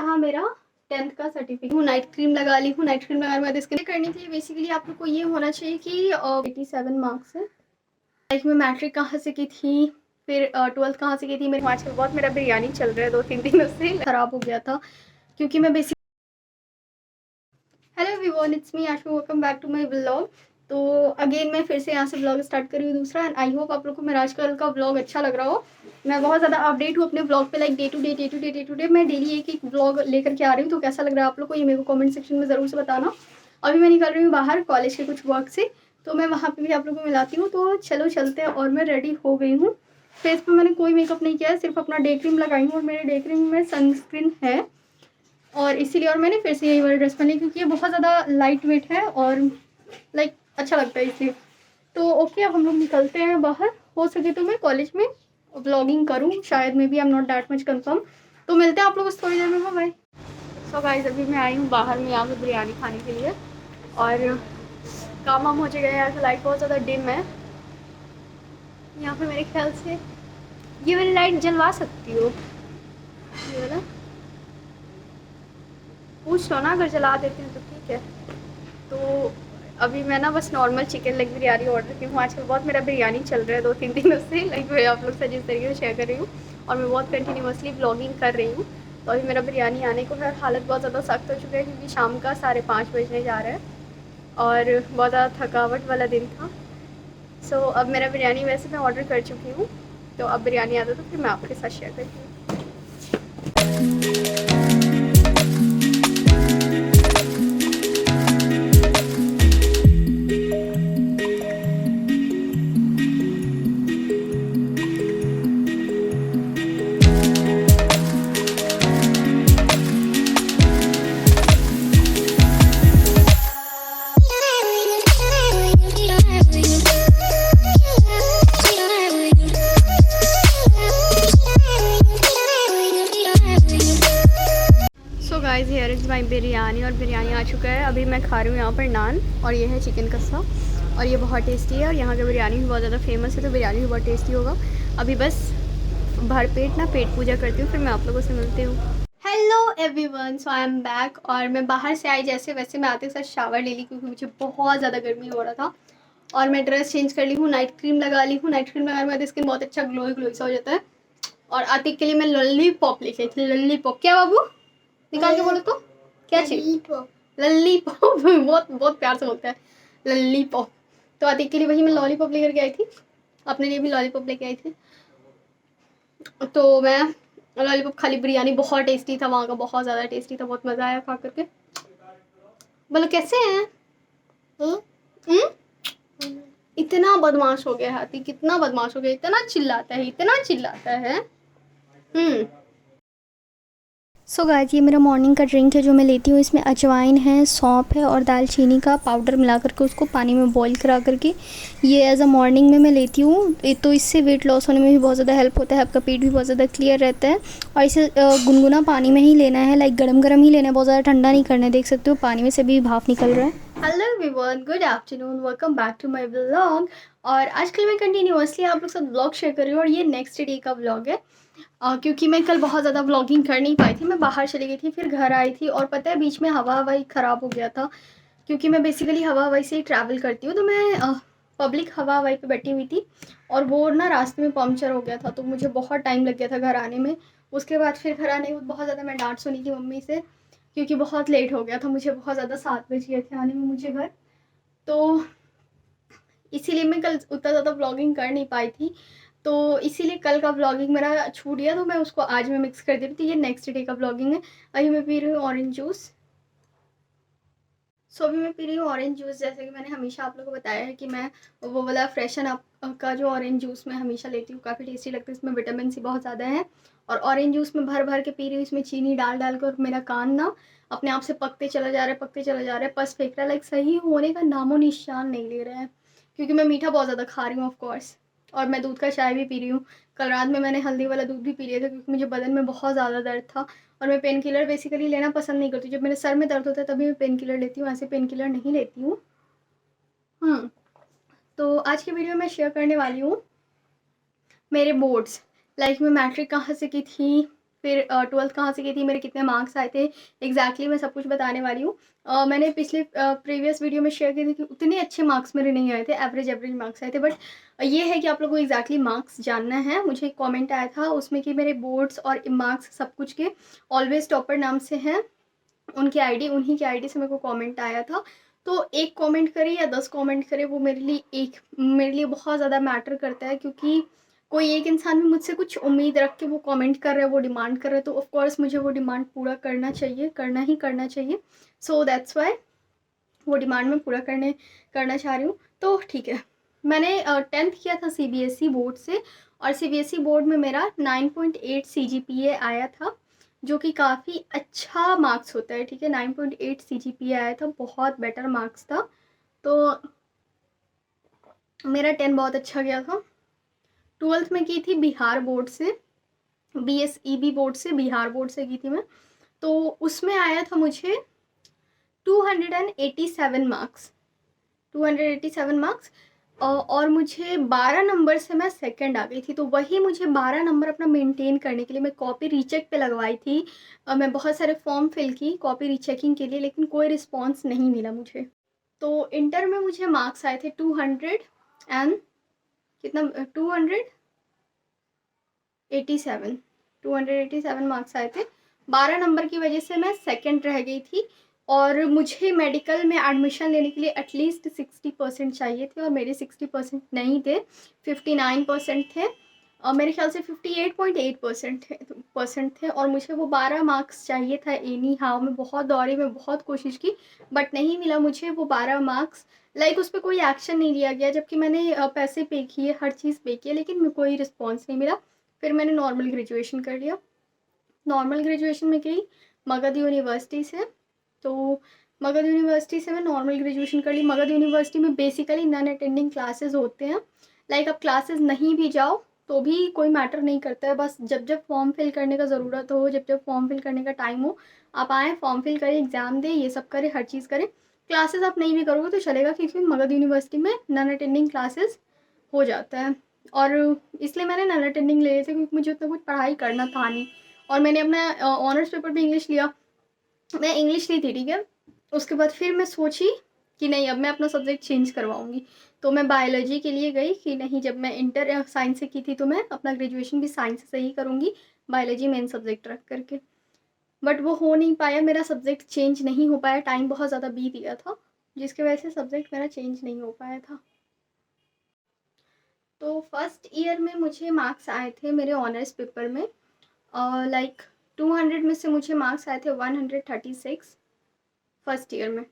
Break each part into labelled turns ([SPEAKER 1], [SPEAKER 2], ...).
[SPEAKER 1] रहा मेरा 10th का सर्टिफिकेट। हूँ नाइट क्रीम लगा ली हूँ। नाइट क्रीम लगाने के बाद इसके लिए करने के लिए बेसिकली आप लोग को ये होना चाहिए कि 87 मार्क्स है। लाइक मैं मैट्रिक कहाँ से की थी, फिर 12th कहाँ से की थी। मेरे आजकल बहुत मेरा बिरयानी चल रहा है 2-3 दिनों से, ख़राब हो गया था क्योंकि मैं basic. Hello everyone, it's me Ashu, welcome back to my vlog. तो अगेन मैं फिर से यहाँ से व्लॉग स्टार्ट कर रही हूँ दूसरा, एंड आई होप आप लोग को मेरा आजकल का व्लॉग अच्छा लग रहा हो। मैं बहुत ज़्यादा अपडेट हूँ अपने व्लॉग पे, लाइक डे टू डे मैं डेली एक व्लॉग लेकर के आ रही हूँ। तो कैसा लग रहा है आप लोग को ये मेरे को कमेंट सेक्शन में ज़रूर से बताना। अभी मैं निकल रही हूँ बाहर कॉलेज के कुछ वर्क से, तो मैं वहाँ पर भी आप लोग को मिलाती हूँ। तो चलो चलते हैं। और मैं रेडी हो गई हूँ। फेस पर मैंने कोई मेकअप नहीं किया है, सिर्फ अपना डे क्रीम लगाई हूँ, और मेरे डे क्रीम में सनस्क्रीन है और इसीलिए। और मैंने फिर से यही वाला ड्रेस पहनी क्योंकि ये बहुत ज़्यादा लाइट वेट है और लाइक अच्छा लगता है इसलिए। तो ओके, अब हम लोग निकलते हैं बाहर। हो सके तो मैं कॉलेज में व्लॉगिंग करूँ, शायद may be, I am not that much confirm. तो मिलते हैं आप लोगों से थोड़ी देर में। बाय। सो गाइस, अभी मैं आई हूँ बाहर में यहाँ पे बिरयानी खाने के लिए, और काम वाम हो जाएगा। यहाँ से लाइट बहुत ज़्यादा डिम है यहाँ पे। मेरे ख्याल से ये वाली लाइट जलवा सकती हो, ये वाला पूछ लो ना, अगर जला देते हैं तो ठीक है। तो अभी मैं ना बस normal chicken leg biryani order की हूँ। आजकल बहुत मेरा बिरयानी चल रहा है 2-3 दिनों से, लाइक मैं आप लोग से जिस तरीके से शेयर कर रही हूँ, और मैं बहुत कंटिन्यूसली ब्लॉगिंग कर रही हूँ। तो अभी मेरा बिरयानी आने को है। हालत बहुत ज़्यादा सख्त हो चुका है क्योंकि शाम का 5:30 बजने जा रहा है और बहुत ज़्यादा थकावट वाला दिन था। सो अब मेरा बिरयानी वैसे मैं ऑर्डर कर चुकी हूँ, तो अब बिरयानी आता तो फिर मैं आपके साथ शेयर करती हूँ। So guys, here is my biryani, और बिरयानी आ चुका है। अभी मैं खा रही हूँ यहाँ पर नान, और ये है चिकन कस्सा, और ये बहुत टेस्टी है। और यहाँ का बिरयानी भी बहुत ज़्यादा फेमस है, तो बिरयानी भी बहुत टेस्टी होगा। अभी बस भर पेट ना पेट पूजा करती हूँ, फिर मैं आप लोगों से मिलती हूँ। Hello everyone, so I am back. और मैं बाहर से आई जैसे वैसे मैं आते साथ शावर ले ली क्योंकि मुझे बहुत ज़्यादा गर्मी हो रहा था। और मैं ड्रेस चेंज कर ली हूँ, नाइट क्रीम लगा ली हूँ। नाइट क्रीम लगाने के बाद स्किन बहुत अच्छा ग्लोई सा हो जाता है। और आतिक के लिए मैं लॉलीपॉप लेके आई थी। लॉलीपॉप क्या बाबू, निकाल के बोलो तो क्या चाहिए? लॉलीपॉप बहुत बहुत प्यार से बोलता है, लॉलीपॉप। तो आतिक के लिए वही मैं लॉलीपॉप लेकर के आई थी, अपने लिए भी लॉलीपॉप लेके आई थी। तो मैं लॉलीपॉप खा ली। बिरयानी बहुत टेस्टी था वहाँ का, बहुत ज़्यादा टेस्टी था, बहुत मज़ा आया खा करके। बोलो कैसे हैं? हम्म? इतना बदमाश हो गया हाथी, कितना बदमाश हो गया, इतना चिल्लाता है, इतना चिल्लाता है। सो गाइस, ये मेरा मॉर्निंग का ड्रिंक है जो मैं लेती हूँ। इसमें अजवाइन है, सौंफ है और दालचीनी का पाउडर मिला करके उसको पानी में बॉईल करा करके ये एज अ मॉर्निंग में मैं लेती हूँ। तो इससे वेट लॉस होने में भी बहुत ज़्यादा हेल्प होता है, आपका पेट भी बहुत ज़्यादा क्लियर रहता है। और इसे गुनगुना पानी में ही लेना है, लाइक गर्म गर्म ही लेना है, बहुत ज़्यादा ठंडा नहीं करना है। देख सकते हो पानी में से भी भाप निकल रहा है। Hello everyone, good afternoon, welcome back to my vlog. और आजकल मैं कंटिन्यूसली आप लोग के साथ व्लॉग शेयर कर रही हूँ, और ये नेक्स्ट डे का व्लॉग है। क्योंकि मैं कल बहुत ज़्यादा व्लॉगिंग कर नहीं पाई थी, मैं बाहर चली गई थी, फिर घर आई थी, और पता है बीच में हवा हवाई ख़राब हो गया था क्योंकि मैं बेसिकली हवा हवाई से ही ट्रैवल करती हूँ। तो मैं पब्लिक हवा हवाई पे बैठी हुई थी, और वो ना रास्ते में पंक्चर हो गया था, तो मुझे बहुत टाइम लग गया था घर आने में। उसके बाद फिर घर आने के बाद बहुत ज़्यादा मैं डांट सुनी थी मम्मी से क्योंकि बहुत लेट हो गया था मुझे, बहुत ज़्यादा 7 बज गए थे आने में मुझे घर। तो इसीलिए मैं कल उतना ज़्यादा व्लॉगिंग कर नहीं पाई थी। तो इसीलिए कल का व्लॉगिंग मेरा छूट गया, तो मैं उसको आज में मिक्स कर दे रही थी। ये नेक्स्ट डे का व्लॉगिंग है। अभी मैं पी रही हूँ ऑरेंज जूस। सो अभी मैं पी रही हूँ ऑरेंज जूस, जैसे कि मैंने हमेशा आप लोगों को बताया है कि मैं वो वाला फ्रेशन अप का जो ऑरेंज जूस मैं हमेशा लेती हूँ, काफ़ी टेस्टी लगता है। इसमें विटामिन सी बहुत ज़्यादा है, और ऑरेंज जूस में भर भर के पी रही हूँ। इसमें चीनी डाल डाल कर मेरा कान ना अपने आप से पकते चला जा रहा है, पकते चला जा रहा है, पस फेंक रहा है, लाइक सही होने का नामो निशान नहीं ले रहा है क्योंकि मैं मीठा बहुत ज़्यादा खा रही हूँ ऑफकोर्स। और मैं दूध का चाय भी पी रही हूँ। कल रात में मैंने हल्दी वाला दूध भी पी लिया था क्योंकि मुझे बदन में बहुत ज़्यादा दर्द था, और मैं पेन किलर बेसिकली लेना पसंद नहीं करती। जब मेरे सर में दर्द होता है तभी मैं पेन किलर लेती हूँ, ऐसे पेन किलर नहीं लेती हूँ। तो आज की वीडियो में शेयर करने वाली हूँ मेरे बोर्ड्स। लाइक मैं मैट्रिक कहाँ से की थी, फिर 12th कहाँ से की थी, मेरे कितने मार्क्स आए थे, एग्जैक्टली मैं सब कुछ बताने वाली हूँ। मैंने पिछले प्रीवियस वीडियो में शेयर की थी कि उतने अच्छे मार्क्स मेरे नहीं आए थे, एवरेज एवरेज मार्क्स आए थे। बट ये है कि आप लोगों को एग्जैक्टली मार्क्स जानना है। मुझे एक कमेंट आया था उसमें कि मेरे बोर्ड्स और मार्क्स सब कुछ के ऑलवेज टॉपर नाम से हैं, उनकी आईडी, उन्हीं की आईडी से मेरे को कमेंट आया था। तो एक कमेंट करे या 10 कमेंट करे, वो मेरे लिए बहुत ज़्यादा मैटर करता है, क्योंकि कोई एक इंसान भी मुझसे कुछ उम्मीद रख के वो कमेंट कर रहा है, वो डिमांड कर रहा है, तो ऑफ कोर्स मुझे वो डिमांड पूरा करना चाहिए, करना ही करना चाहिए। सो दैट्स वाई वो डिमांड मैं पूरा करना चाह रही हूँ। तो ठीक है, मैंने 10th किया था सीबीएसई बोर्ड से, और सीबीएसई बोर्ड में मेरा 9.8 सीजीपीए आया था, जो कि काफ़ी अच्छा मार्क्स होता है। ठीक है, 9.8 सीजीपीए आया था, बहुत बेटर मार्क्स था। तो मेरा 10 बहुत अच्छा गया था। 12th में की थी बिहार बोर्ड से, बीएसईबी बोर्ड से, बिहार बोर्ड से की थी मैं। तो उसमें आया था मुझे 287 मार्क्स, 287 मार्क्स। और मुझे 12 नंबर से मैं सेकंड आ गई थी। तो वही मुझे 12 नंबर अपना मेंटेन करने के लिए मैं कॉपी रीचेक पे लगवाई थी। मैं बहुत सारे फॉर्म फिल की कॉपी रीचेकिंग के लिए, लेकिन कोई रिस्पॉन्स नहीं मिला मुझे। तो इंटर में मुझे मार्क्स आए थे 200 एंड कितना, 287, 287 मार्क्स आए थे। 12 नंबर की वजह से मैं सेकंड रह गई थी, और मुझे मेडिकल में एडमिशन लेने के लिए एटलीस्ट 60% चाहिए थे, और मेरे 60% नहीं थे, 59% थे, और मेरे ख्याल से 58.8% थे, और मुझे वो 12 मार्क्स चाहिए था एनी हाउ। मैं बहुत दौड़ी, मैं बहुत कोशिश की, बट नहीं मिला मुझे वो 12 मार्क्स। लाइक उस पर कोई एक्शन नहीं लिया गया, जबकि मैंने पैसे पे किए, हर चीज़ पे किए, लेकिन कोई रिस्पॉन्स नहीं मिला। फिर मैंने नॉर्मल ग्रेजुएशन कर लिया। नॉर्मल ग्रेजुएशन में गई मगध यूनिवर्सिटी से। तो मगध यूनिवर्सिटी से मैं नॉर्मल ग्रेजुएशन कर ली। मगध यूनिवर्सिटी में बेसिकली नॉन अटेंडिंग क्लासेस होते हैं। लाइक आप क्लासेस नहीं भी जाओ तो भी कोई मैटर नहीं करता है, बस जब जब फॉर्म फिल करने का ज़रूरत हो, जब जब फॉर्म फिल करने का टाइम हो, आप आएँ, फॉर्म फिल करें, एग्ज़ाम दें, ये सब करें, हर चीज़ करें। क्लासेस आप नहीं भी करोगे तो चलेगा, क्योंकि मगध यूनिवर्सिटी में नॉन अटेंडिंग क्लासेस हो जाता है। और इसलिए मैंने नॉन अटेंडिंग ले लिए थे, क्योंकि मुझे उतना कुछ पढ़ाई करना था नहीं। और मैंने अपना ऑनर्स पेपर भी इंग्लिश लिया, मैं इंग्लिश ली थी। ठीक है, उसके बाद फिर मैं सोची कि नहीं, अब मैं अपना सब्जेक्ट चेंज करवाऊंगी। तो मैं बायोलॉजी के लिए गई कि नहीं, जब मैं इंटर साइंस से की थी तो मैं अपना ग्रेजुएशन भी साइंस से ही करूँगी, बायोलॉजी मेन सब्जेक्ट रख करके। बट वो हो नहीं पाया, मेरा सब्जेक्ट चेंज नहीं हो पाया, टाइम बहुत ज़्यादा बीत गया था, जिसकी वजह से सब्जेक्ट मेरा चेंज नहीं हो पाया था। तो फर्स्ट ईयर में मुझे मार्क्स आए थे मेरे ऑनर्स पेपर में, लाइक 200 में से मुझे मार्क्स आए थे 136 फर्स्ट ईयर में।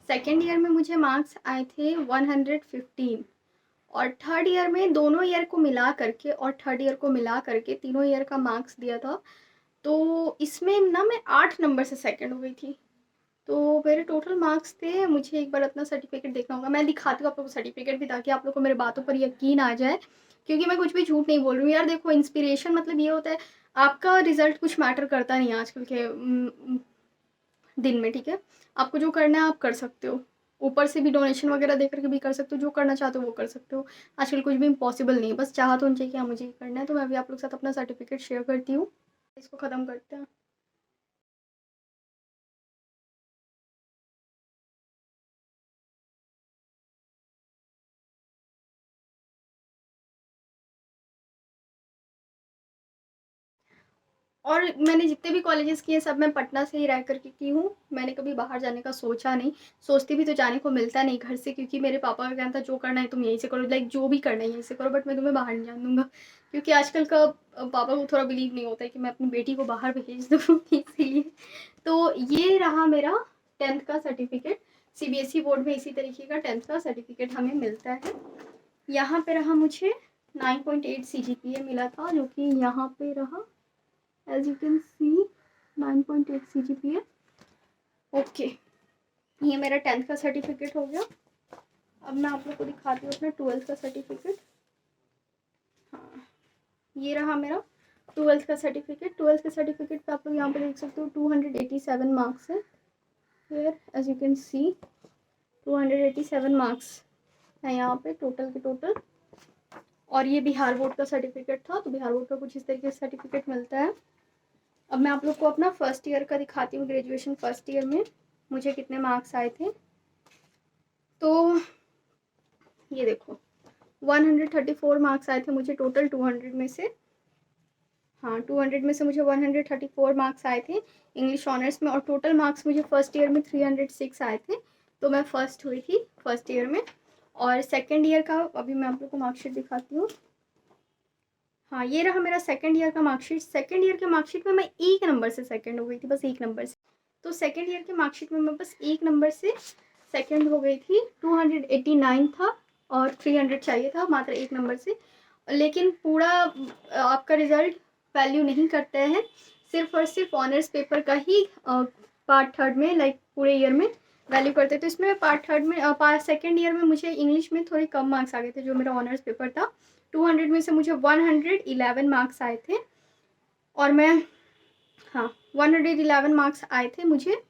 [SPEAKER 1] सेकेंड ईयर में मुझे मार्क्स आए थे 115, और थर्ड ईयर में दोनों ईयर को मिला करके, और थर्ड ईयर को मिला करके तीनों ईयर का मार्क्स दिया था। तो इसमें ना मैं 8 नंबर से सेकंड हो गई थी। तो मेरे टोटल मार्क्स थे, मुझे एक बार अपना सर्टिफिकेट देखना होगा, मैं दिखाती हूँ आप लोगों को सर्टिफिकेट भी, ताकि आप लोग को मेरे बातों पर यकीन आ जाए, क्योंकि मैं कुछ भी झूठ नहीं बोल रही हूँ यार। देखो, इंस्पिरेशन मतलब ये होता है, आपका रिजल्ट कुछ मैटर करता नहीं है आजकल के दिन में। ठीक है, आपको जो करना है आप कर सकते हो, ऊपर से भी डोनेशन वगैरह दे करके भी कर सकते हो, जो करना चाहते हो वो कर सकते हो। आजकल कुछ भी इम्पॉसिबल नहीं है, बस चाह तो चाहिए कि हाँ मुझे ये करना है। तो मैं अभी आप लोग के साथ अपना सर्टिफिकेट शेयर करती हूँ, इसको ख़त्म करते हैं। और मैंने जितने भी कॉलेजेस किए सब मैं पटना से ही रह करके की हूँ, मैंने कभी बाहर जाने का सोचा नहीं। सोचती भी तो जाने को मिलता नहीं घर से, क्योंकि मेरे पापा का कहना था जो करना है तुम यहीं से करो, लाइक जो भी करना है यहीं से करो, बट मैं तुम्हें बाहर नहीं जान दूंगा, क्योंकि आजकल का पापा को थोड़ा बिलीव नहीं होता है कि मैं अपनी बेटी को बाहर भेज दूँ इसीलिए। तो ये रहा मेरा 10th का सर्टिफिकेट। सीबीएसई बोर्ड में इसी तरीके का 10th का सर्टिफिकेट हमें मिलता है। यहाँ पे रहा मुझे 9.8 सीजीपीए मिला था, जो कि यहाँ पे रहा, as you can see 9.8 CGPA। Okay, ये मेरा 10th का सर्टिफिकेट हो गया। अब मैं आप लोग को दिखाती हूँ अपना 12th का सर्टिफिकेट। हाँ, ये रहा मेरा 12th का सर्टिफिकेट। 12th के सर्टिफिकेट पे आप लोग यहाँ पे देख सकते हो 287 मार्क्स है। Here as you can see 287 marks है यहाँ पे टोटल के टोटल। और ये बिहार बोर्ड का सर्टिफिकेट था, तो बिहार बोर्ड का कुछ इस तरीके से सर्टिफिकेट मिलता है। अब मैं आप लोग को अपना फर्स्ट ईयर का दिखाती हूँ। ग्रेजुएशन फर्स्ट ईयर में मुझे कितने मार्क्स आए थे। तो ये देखो 134 मार्क्स आए थे मुझे टोटल 200 में से। हाँ 200 में से मुझे 134 मार्क्स आए थे इंग्लिश ऑनर्स में, और टोटल मार्क्स मुझे फर्स्ट ईयर में 306 आए थे। तो मैं फर्स्ट हुई थी फर्स्ट ईयर में। और सेकेंड ईयर का अभी मैं आप लोग को मार्कशीट दिखाती हूँ। हाँ ये रहा मेरा सेकेंड ईयर का मार्कशीट। सेकेंड ईयर के मार्कशीट में मैं एक नंबर से सेकेंड हो गई थी, बस एक नंबर से। तो सेकेंड ईयर के मार्कशीट में मैं बस एक नंबर से सेकेंड हो गई थी। 289 था और 300 चाहिए था मात्र एक नंबर से। लेकिन पूरा आपका रिजल्ट वैल्यू नहीं करते हैं, सिर्फ और सिर्फ ऑनर्स पेपर का ही पार्ट थर्ड में, लाइक पूरे ईयर में वैल्यू करते। तो इसमें पार्ट थर्ड में पार्ट सेकेंड ईयर में मुझे इंग्लिश में थोड़े कम मार्क्स आ गए थे, जो मेरा ऑनर्स पेपर था। 200 में से मुझे 111 मार्क्स आए थे। और मैं, हाँ 111 मार्क्स आए थे मुझे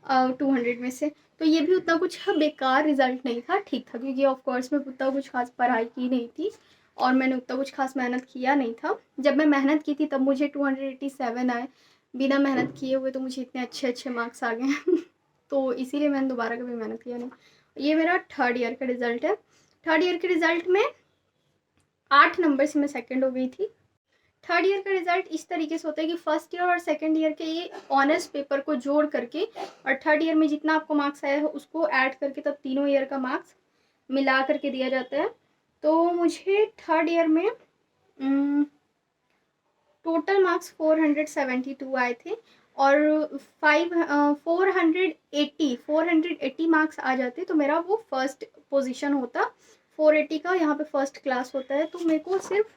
[SPEAKER 1] 200 में से। तो ये भी उतना कुछ बेकार रिजल्ट नहीं था, ठीक था, क्योंकि ऑफ कोर्स मैं उतना कुछ खास पढ़ाई की नहीं थी और मैंने उतना कुछ खास मेहनत किया नहीं था। जब मैं मेहनत की थी तब मुझे 287 आए, बिना मेहनत किए हुए तो मुझे इतने अच्छे अच्छे मार्क्स आ गए तो इसीलिए मैंने दोबारा कभी मेहनत किया नहीं। ये मेरा थर्ड ईयर का रिजल्ट है। थर्ड ईयर के रिजल्ट में 8 नंबर से मैं सेकेंड हो गई थी। थर्ड ईयर का रिजल्ट इस तरीके से होता है कि फर्स्ट ईयर और सेकेंड ईयर के ये ऑनर्स पेपर को जोड़ करके और थर्ड ईयर में जितना आपको मार्क्स आया है उसको ऐड करके तब तीनों ईयर का मार्क्स मिला करके दिया जाता है। तो मुझे थर्ड ईयर में टोटल मार्क्स 472 आए थे और 480 मार्क्स आ जाते तो मेरा वो फर्स्ट पोजीशन होता। 480 का यहाँ पे फर्स्ट क्लास होता है, तो मेरे को सिर्फ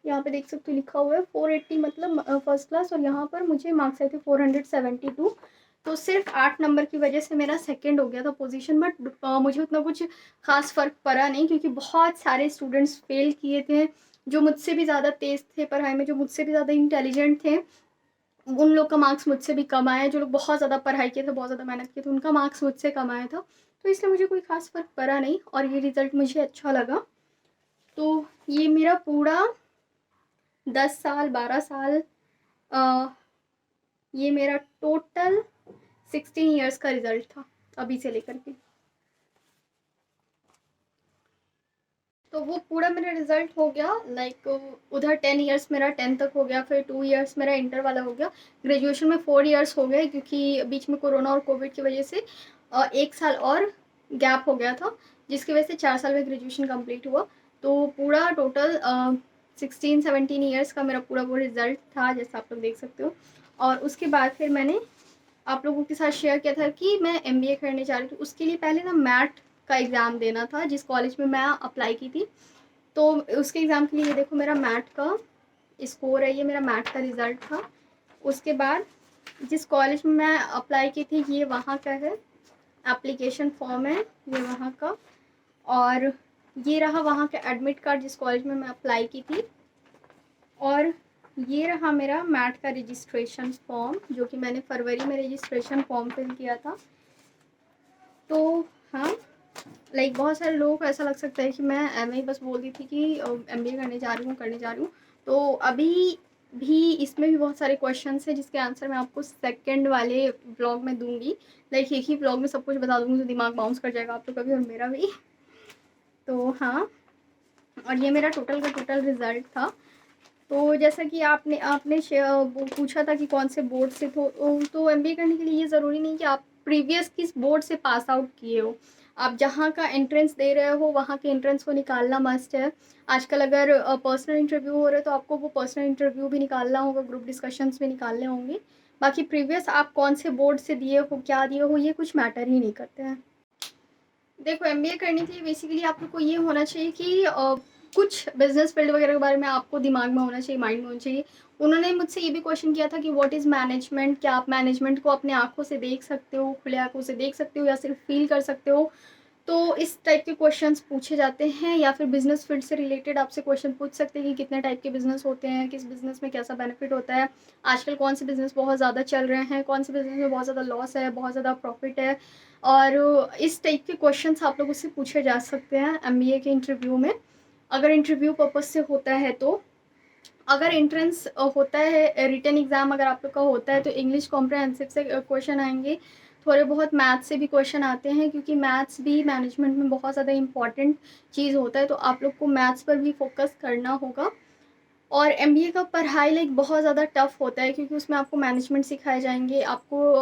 [SPEAKER 1] यहाँ पे देख सकते हो लिखा हुआ है 480 मतलब फर्स्ट क्लास, और यहाँ पर मुझे मार्क्स आए थे 472। तो सिर्फ 8 नंबर की वजह से मेरा सेकंड हो गया था पोजीशन। बट मुझे उतना कुछ खास फर्क पड़ा नहीं, क्योंकि बहुत सारे स्टूडेंट्स फेल किए थे जो मुझसे भी ज़्यादा तेज़ थे पढ़ाई में, जो मुझसे भी ज़्यादा इंटेलिजेंट थे। उन लोग का मार्क्स मुझसे भी कम आया। जो लोग बहुत ज़्यादा पढ़ाई किए थे, बहुत ज़्यादा मेहनत किए थे, उनका मार्क्स मुझसे कम आया था। तो इसलिए मुझे कोई खास फर्क पड़ा नहीं और ये रिज़ल्ट मुझे अच्छा लगा। तो ये मेरा पूरा 10 साल 12 साल ये मेरा टोटल 16 ईयर्स का रिजल्ट था अभी से लेकर के। तो वो पूरा मेरा रिजल्ट हो गया, लाइक उधर 10 ईयर्स मेरा 10 तक हो गया, फिर 2 ईयर्स मेरा इंटर वाला हो गया। ग्रेजुएशन में 4 ईयर्स हो गए, क्योंकि बीच में कोरोना और कोविड की वजह से 1 साल और गैप हो गया था, जिसकी वजह से 4 साल में ग्रेजुएशन कंप्लीट हुआ। तो पूरा टोटल 16-17 ईयर्स का मेरा पूरा वो रिजल्ट था, जैसा आप लोग देख सकते हो। और उसके बाद फिर मैंने आप लोगों के साथ शेयर किया था कि मैं एमबीए करने जा रही थी। उसके लिए पहले ना मैट का एग्ज़ाम देना था, जिस कॉलेज में मैं अप्लाई की थी। तो उसके एग्ज़ाम के लिए ये देखो मेरा मैट का स्कोर है, ये मेरा मैट का रिज़ल्ट था। उसके बाद जिस कॉलेज में मैं अप्लाई की थी ये वहाँ का है, एप्लीकेशन फॉर्म है ये वहाँ का। और ये रहा वहाँ का एडमिट कार्ड जिस कॉलेज में मैं अप्लाई की थी। और ये रहा मेरा मैट का रजिस्ट्रेशन फॉर्म, जो कि मैंने फरवरी में रजिस्ट्रेशन फॉर्म फिल किया था। तो हाँ, लाइक बहुत सारे लोगों को ऐसा लग सकता है कि मैं एमए बस बोल दी थी कि एमबीए करने जा रही हूँ करने जा रही हूँ। तो अभी भी इसमें भी बहुत सारे क्वेश्चंस हैं जिसके आंसर मैं आपको सेकंड वाले व्लॉग में दूंगी। लाइक एक ही व्लॉग में सब कुछ बता दूंगी तो दिमाग बाउंस कर जाएगा आप लोग का भी और मेरा भी। तो हाँ, और ये मेरा टोटल का टोटल रिजल्ट था। तो जैसा कि आपने आपने पूछा था कि कौन से बोर्ड से तो एमबीए करने के लिए ये ज़रूरी नहीं कि आप प्रीवियस किस बोर्ड से पास आउट किए हो। आप जहाँ का एंट्रेंस दे रहे हो वहाँ के एंट्रेंस को निकालना मस्ट है। आजकल अगर पर्सनल इंटरव्यू हो रहे हैं तो आपको वो पर्सनल इंटरव्यू भी निकालना होगा, ग्रुप डिस्कशंस भी निकालने होंगे। बाकी प्रीवियस आप कौन से बोर्ड से दिए हो, क्या दिए हो, ये कुछ मैटर ही नहीं करते हैं। देखो एमबीए करने के लिए बेसिकली आप लोग को ये होना चाहिए कि कुछ बिजनेस फील्ड वगैरह के बारे में आपको दिमाग में होना चाहिए, माइंड में होना चाहिए। उन्होंने मुझसे ये भी क्वेश्चन किया था कि व्हाट इज़ मैनेजमेंट, क्या आप मैनेजमेंट को अपने आंखों से देख सकते हो, खुले आंखों से देख सकते हो या सिर्फ फील कर सकते हो। तो इस टाइप के क्वेश्चंस पूछे जाते हैं। या फिर बिजनेस फील्ड से रिलेटेड आपसे क्वेश्चन पूछ सकते हैं कि कितने टाइप के बिजनेस होते हैं, किस बिजनेस में कैसा बेनिफिट होता है, आजकल कौन से बिजनेस बहुत ज़्यादा चल रहे हैं, कौन से बिजनेस में बहुत ज़्यादा लॉस है, बहुत ज़्यादा प्रॉफिट है। और इस टाइप के क्वेश्चंस आप लोगों से पूछे जा सकते हैं एमबीए के इंटरव्यू में, अगर इंटरव्यू पर्पज़ से होता है तो। अगर एंट्रेंस होता है, रिटन एग्ज़ाम अगर आप लोग का होता है, तो इंग्लिश कॉम्प्रहेंसिव से क्वेश्चन आएंगे, थोड़े बहुत मैथ्स से भी क्वेश्चन आते हैं, क्योंकि मैथ्स भी मैनेजमेंट में बहुत ज़्यादा इंपॉर्टेंट चीज़ होता है, तो आप लोग को मैथ्स पर भी फोकस करना होगा। और एमबीए का पढ़ाई लाइक बहुत ज़्यादा टफ होता है, क्योंकि उसमें आपको मैनेजमेंट सिखाए जाएंगे, आपको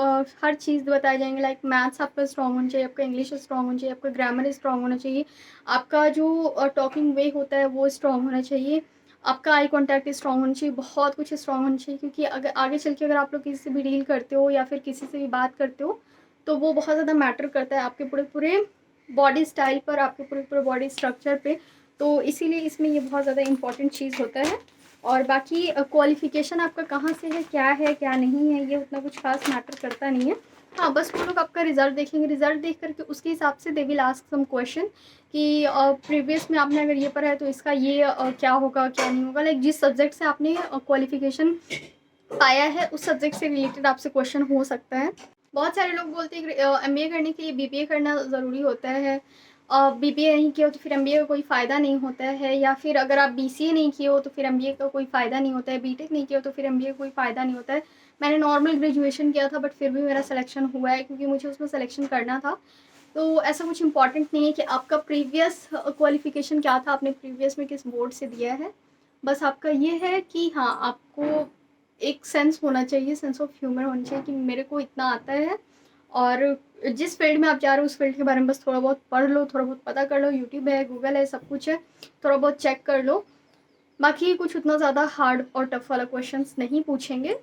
[SPEAKER 1] हर चीज़ बताए जाएंगे, लाइक मैथ्स आपका स्ट्रॉन्ग होना चाहिए, आपका इंग्लिश स्ट्रॉन्ग होना चाहिए, आपका ग्रामर स्ट्रॉन्ग होना चाहिए, आपका जो टॉकिंग वे होता है वो स्ट्रॉन्ग होना चाहिए, आपका आई कॉन्टैक्ट स्ट्रॉन्ग होना चाहिए, बहुत कुछ स्ट्रॉन्ग होना चाहिए, क्योंकि अगर आगे चल के अगर आप लोग किसी से भी डील करते हो या फिर किसी से भी बात करते हो, तो वो बहुत ज़्यादा मैटर करता है आपके पूरे पूरे बॉडी स्टाइल पर, आपके पूरे पूरे बॉडी स्ट्रक्चर पे। तो इसीलिए इसमें ये बहुत ज़्यादा इंपॉर्टेंट चीज़ होता है। और बाकी क्वालिफ़िकेशन आपका कहाँ से है, क्या नहीं है, ये उतना कुछ ख़ास मैटर करता नहीं है। हाँ, बस वो लोग आपका रिज़ल्ट देखेंगे, रिज़ल्ट देख कर के उसके हिसाब से they will ask some question कि प्रीवियस में आपने अगर ये पढ़ा है तो इसका ये क्या होगा, क्या नहीं होगा। लाइक जिस सब्जेक्ट से आपने क्वालिफ़िकेशन पाया है, उस सब्जेक्ट से रिलेटेड आपसे क्वेश्चन हो सकता है। बहुत सारे लोग बोलते हैं कि एमबीए करने के लिए बीबीए करना ज़रूरी होता है, बीबीए नहीं किया हो तो फिर एमबीए का कोई फ़ायदा नहीं होता है, या फिर अगर आप बीसीए नहीं किए हो तो फिर एमबीए का कोई फ़ायदा नहीं होता है, बीटेक नहीं किया हो तो फिर एमबीए का कोई फ़ायदा नहीं होता है। मैंने नॉर्मल ग्रेजुएशन किया था, बट फिर भी मेरा सिलेक्शन हुआ है, क्योंकि मुझे उसमें सिलेक्शन करना था। तो ऐसा कुछ इंपॉर्टेंट नहीं है कि आपका प्रीवियस क्वालिफिकेशन क्या था, आपने प्रीवियस में किस बोर्ड से दिया है। बस आपका ये है कि हाँ, आपको एक सेंस होना चाहिए, सेंस ऑफ ह्यूमर होना चाहिए कि मेरे को इतना आता है, और जिस फील्ड में आप जा रहे हो उस फील्ड के बारे में बस थोड़ा बहुत पढ़ लो, थोड़ा बहुत पता कर लो, यूट्यूब है, गूगल है, सब कुछ है, थोड़ा बहुत चेक कर लो। बाकी कुछ उतना ज़्यादा हार्ड और टफ वाला क्वेश्चंस नहीं पूछेंगे।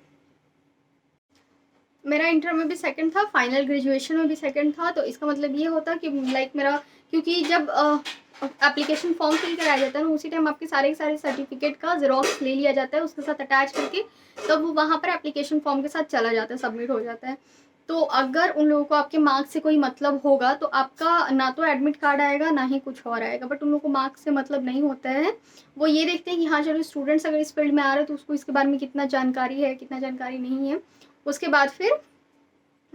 [SPEAKER 1] मेरा इंटर में भी सेकंड था, फाइनल ग्रेजुएशन में भी सेकंड था, तो इसका मतलब ये होता कि लाइक मेरा, क्योंकि जब एप्लीकेशन फॉर्म फिल कराया जाता है ना, उसी टाइम आपके सारे के सारे सर्टिफिकेट का ज़ेरॉक्स ले लिया जाता है उसके साथ अटैच करके, तब वो वहाँ पर एप्लीकेशन फॉर्म के साथ चला जाता है, सबमिट हो जाता है। तो अगर उन लोगों को आपके मार्क्स से कोई मतलब होगा, तो आपका ना तो एडमिट कार्ड आएगा, ना ही कुछ और आएगा, बट उन लोगों को मार्क्स से मतलब नहीं होता है। वो ये देखते हैं कि हाँ चलो, स्टूडेंट्स अगर इस फील्ड में आ रहे हैं तो उसको इसके बारे में कितना जानकारी है, कितना जानकारी नहीं है, उसके बाद फिर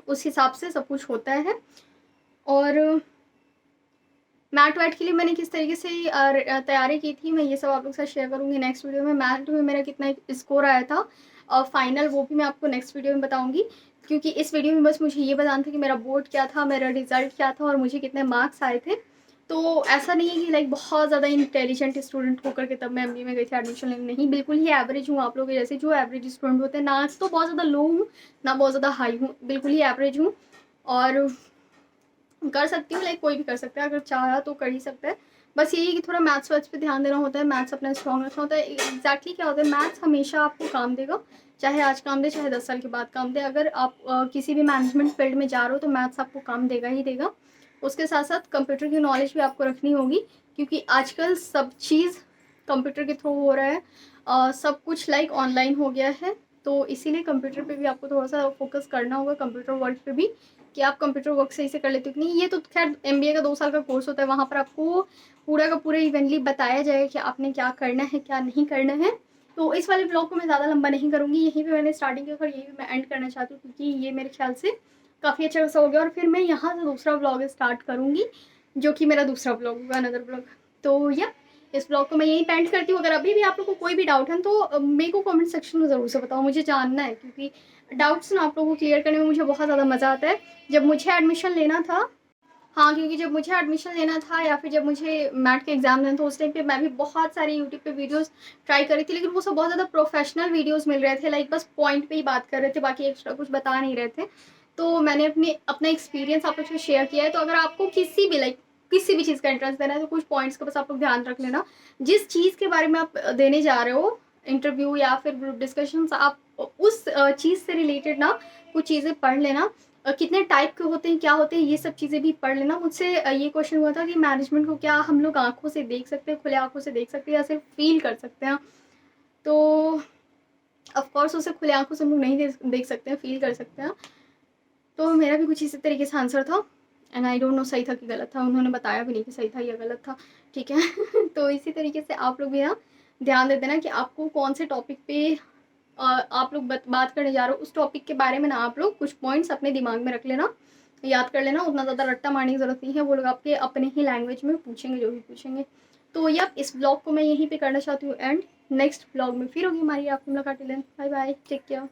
[SPEAKER 1] उस हिसाब से सब कुछ होता है। और मैट वैट के लिए मैंने किस तरीके से तैयारी की थी, मैं ये सब आप लोग के साथ शेयर करूँगी नेक्स्ट वीडियो में। मैट में मेरा कितना स्कोर आया था और फाइनल, वो भी मैं आपको नेक्स्ट वीडियो में बताऊँगी, क्योंकि इस वीडियो में बस मुझे ये बताना था कि मेरा बोर्ड क्या था, मेरा रिजल्ट क्या था और मुझे कितने मार्क्स आए थे। तो ऐसा नहीं है कि लाइक बहुत ज़्यादा इंटेलिजेंट स्टूडेंट होकर के तब मैं एमबीए में गई थी एडमिशन लेने, नहीं, बिल्कुल ही एवरेज हूँ आप लोग के जैसे, जो एवरेज स्टूडेंट होते हैं, ना तो बहुत ज़्यादा लो हूँ ना बहुत ज़्यादा हाई हूँ, बिल्कुल ही एवरेज हूँ। और कर सकती हूँ, लाइक कोई भी कर सकता है, अगर चाहा तो कर ही सकता है। बस यही है कि थोड़ा मैथ्स वैथ्स पे ध्यान देना होता है, मैथ्स अपना स्ट्रॉन्ग रखना होता है। एग्जैक्टली क्या होता है, मैथ्स हमेशा आपको काम देगा, चाहे आज काम दे चाहे 10 साल के बाद काम दे। अगर आप किसी भी मैनेजमेंट फील्ड में जा रहे हो तो मैथ्स आपको काम देगा ही देगा। उसके साथ साथ कंप्यूटर की नॉलेज भी आपको रखनी होगी, क्योंकि आजकल सब चीज़ कंप्यूटर के थ्रू हो रहा है, सब कुछ लाइक ऑनलाइन हो गया है। तो इसीलिए कंप्यूटर पे भी आपको थोड़ा सा फोकस करना होगा, कंप्यूटर वर्क पे भी, कि आप कंप्यूटर वर्क सही से कर लेते हो कि नहीं। ये तो खैर एमबीए का 2 साल का कोर्स होता है, वहाँ पर आपको पूरा का पूरा इवेंटली बताया जाएगा कि आपने क्या करना है, क्या नहीं करना है। तो इस वाले ब्लॉग को मैं ज़्यादा लंबा नहीं करूँगी, यहीं पे मैंने स्टार्टिंग की और यहीं पे मैं एंड करना चाहती हूँ, क्योंकि ये मेरे ख्याल से काफ़ी अच्छा खासा हो गया। और फिर मैं यहाँ से दूसरा ब्लॉग स्टार्ट करूँगी, जो कि मेरा दूसरा ब्लॉग होगा, अनदर ब्लॉग। तो या इस ब्लॉग को मैं यहीं पे एंड करती हूँ। अगर अभी भी आप लोग को कोई भी डाउट है तो मेरे को कमेंट सेक्शन में ज़रूर से बताओ, मुझे जानना है, क्योंकि डाउट्स ना आप लोगों को क्लियर करने में मुझे बहुत ज़्यादा मज़ा आता है। जब मुझे एडमिशन लेना था, हाँ, क्योंकि जब मुझे एडमिशन लेना था या फिर जब मुझे मैट के एग्ज़ाम देना था, उस टाइम पे मैं भी बहुत सारे यूट्यूब पे वीडियोस ट्राई करी थी, लेकिन वो सब बहुत ज़्यादा प्रोफेशनल वीडियोस मिल रहे थे, लाइक बस पॉइंट पे ही बात कर रहे थे, बाकी एक्स्ट्रा कुछ बता नहीं रहे थे। तो मैंने अपना एक्सपीरियंस आप लोग से शेयर किया है। तो अगर आपको किसी भी किसी भी चीज़ का इंटरेस्ट देना है, तो कुछ पॉइंट्स का बस आप लोग ध्यान रख लेना। जिस चीज़ के बारे में आप देने जा रहे हो, इंटरव्यू या फिर ग्रुप डिस्कशंस, आप उस चीज़ से रिलेटेड ना कुछ चीज़ें पढ़ लेना। कितने टाइप के होते हैं, क्या होते हैं, ये सब चीज़ें भी पढ़ लेना। मुझसे ये क्वेश्चन हुआ था कि मैनेजमेंट को क्या हम लोग आँखों से देख सकते हैं, खुले आँखों से देख सकते हैं या सिर्फ फ़ील कर सकते हैं? तो ऑफ़ कोर्स उसे खुले आँखों से हम लोग नहीं देख सकते हैं, फ़ील कर सकते हैं। तो मेरा भी कुछ इसी तरीके से आंसर था, एंड आई डोंट नो सही था कि गलत था, उन्होंने बताया भी नहीं कि सही था या गलत था, ठीक है। तो इसी तरीके से आप लोग भी ना ध्यान दे देना कि आपको कौन से टॉपिक पे आप लोग बात करने जा रहे हो, उस टॉपिक के बारे में ना आप लोग कुछ पॉइंट्स अपने दिमाग में रख लेना, याद कर लेना। उतना ज़्यादा रट्टा मारने की ज़रूरत नहीं है, वो लोग आपके अपने ही लैंग्वेज में पूछेंगे जो भी पूछेंगे। तो या इस ब्लॉग को मैं यहीं पे करना चाहती हूँ एंड। नेक्स्ट ब्लॉग में फिर होगी हमारी आपकी मुलाकात। Bye bye, take care.